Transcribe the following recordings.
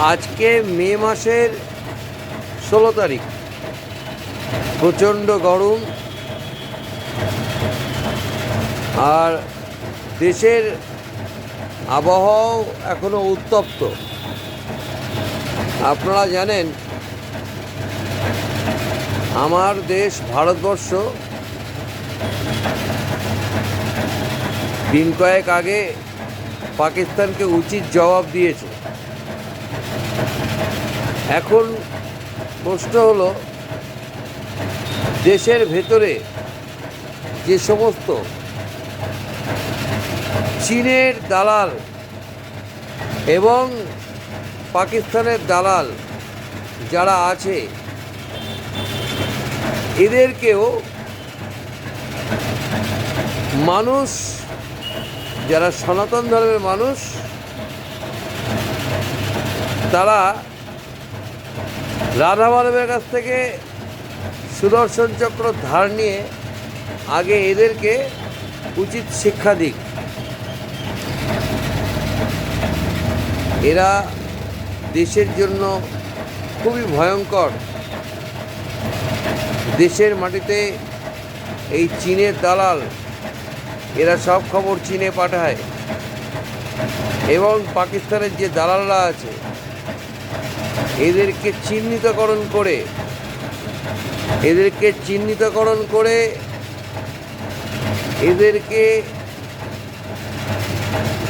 আজকে মে মাসের 16 তারিখ। প্রচণ্ড গরম আর দেশের আবহাওয়াও এখনো উত্তপ্ত। আপনারা জানেন আমার দেশ ভারতবর্ষ দিন কয়েক আগে পাকিস্তানকে উচিত জবাব দিয়েছে। এখন প্রশ্ন হলো, দেশের ভেতরে যে সমস্ত চীনের দালাল এবং পাকিস্তানের দালাল যারা আছে, এদেরকেও মানুষ, যারা সনাতন ধর্মের মানুষ, তারা রাধা মাধবের কাছ থেকে সুদর্শন চক্র ধার নিয়ে আগে এদেরকে উচিত শিক্ষা দিক। এরা দেশের জন্য খুবই ভয়ঙ্কর। দেশের মাটিতে এই চীনের দালাল, এরা সব খবর চীনে পাঠায় এবং পাকিস্তানের যে দালালরা আছে এদেরকে চিহ্নিতকরণ করে এদেরকে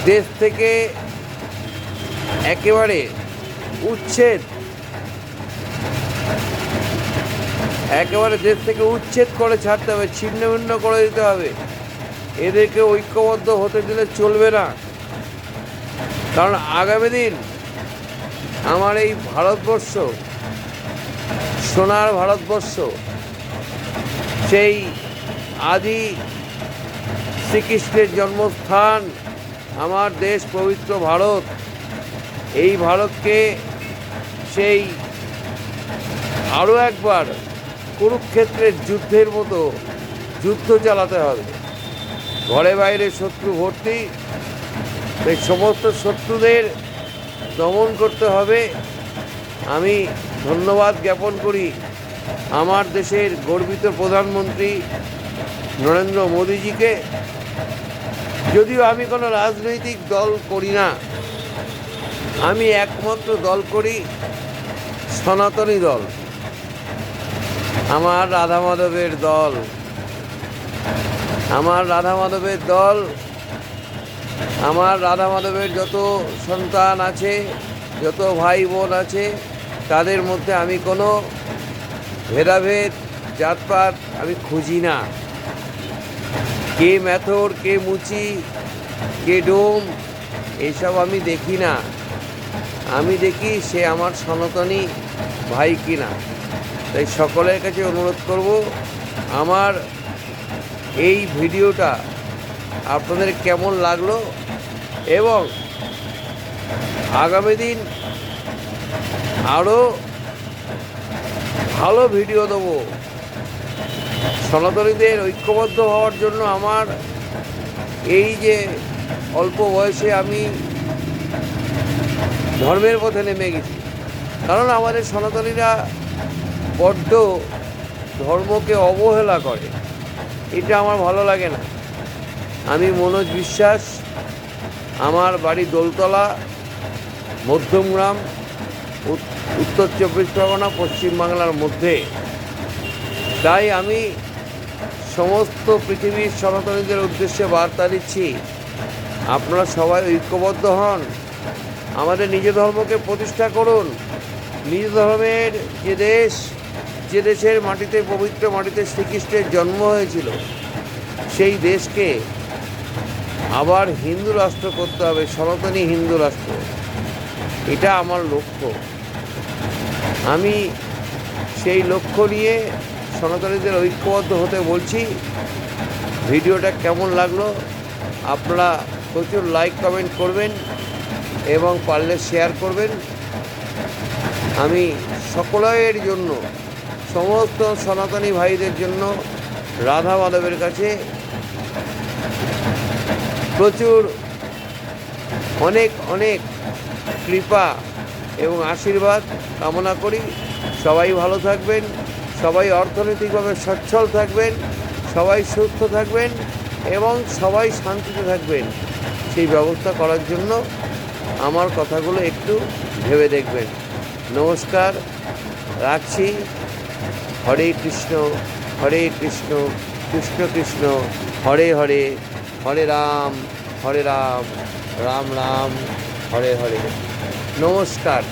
দেশ থেকে একেবারে উচ্ছেদ করে ছাড়তে হবে, ছিন্ন ভিন্ন করে দিতে হবে। এদেরকে ঐক্যবদ্ধ হতে দিলে চলবে না, কারণ আগামী দিন আমার এই ভারতবর্ষ, সোনার ভারতবর্ষ, সেই আদি শ্রীকৃষ্ণের জন্মস্থান, আমার দেশ পবিত্র ভারত, এই ভারতকে সেই আরও একবার কুরুক্ষেত্রের যুদ্ধের মতো যুদ্ধ চালাতে হবে। ঘরে বাইরে শত্রু ভর্তি, এই সমস্ত শত্রুদের দমন করতে হবে। আমি ধন্যবাদ জ্ঞাপন করি আমার দেশের গর্বিত প্রধানমন্ত্রী নরেন্দ্র মোদীজিকে। যদিও আমি কোনো রাজনৈতিক দল করি না, আমি একমাত্র দল করি সনাতনী দল, আমার রাধা মাধবের দল। আমার রাধা মাধবের যত সন্তান আছে, যত ভাই বোন আছে, তাদের মধ্যে আমি কোনো ভেদাভেদ, জাতপাত আমি খুঁজি না। কে মেথর, কে মুচি, কে ডোম, এইসব আমি দেখি না। আমি দেখি সে আমার সনাতনী ভাই কিনা। তাই সকলের কাছে অনুরোধ করব, আমার এই ভিডিওটা আপনাদের কেমন লাগলো এবং আগামী দিন আরও ভালো ভিডিও দেবো। সনাতনীদের ঐক্যবদ্ধ হওয়ার জন্য আমার এই যে অল্প বয়সে আমি ধর্মের পথে নেমে গেছি, কারণ আমাদের সনাতনীরা বড্ড ধর্মকে অবহেলা করে, এটা আমার ভালো লাগে না। আমি মনোজ বিশ্বাস, আমার বাড়ি দোলতলা, মধ্যমগ্রাম, উত্তর 24 পরগনা, পশ্চিমবাংলার মধ্যে। তাই আমি সমস্ত পৃথিবীর সনাতনীদের উদ্দেশ্যে বার্তা দিচ্ছি, আপনারা সবাই ঐক্যবদ্ধ হন, আমাদের নিজ ধর্মকে প্রতিষ্ঠা করুন। নিজ ধর্মের যে দেশের মাটিতে, পবিত্র মাটিতে শ্রীকৃষ্ণের জন্ম হয়েছিল, সেই দেশকে আবার হিন্দু রাষ্ট্র করতে হবে, সনাতনী হিন্দু রাষ্ট্র। এটা আমার লক্ষ্য। আমি সেই লক্ষ্য নিয়ে সনাতনীদের ঐক্যবদ্ধ হতে বলছি। ভিডিওটা কেমন লাগলো আপনারা প্রচুর লাইক কমেন্ট করবেন এবং পারলে শেয়ার করবেন। আমি সকলের জন্য, সমস্ত সনাতনী ভাইদের জন্য রাধা মাধবের কাছে প্রচুর অনেক কৃপা এবং আশীর্বাদ কামনা করি। সবাই ভালো থাকবেন, সবাই অর্থনৈতিকভাবে সচ্ছল থাকবেন, সবাই সুস্থ থাকবেন এবং সবাই শান্তিতে থাকবেন। সেই ব্যবস্থা করার জন্য আমার কথাগুলো একটু ভেবে দেখবেন। নমস্কার, রাখছি। হরে কৃষ্ণ কৃষ্ণ কৃষ্ণ হরে হরে, হরে রাম রাম রাম হরে হরে। নমস্কার।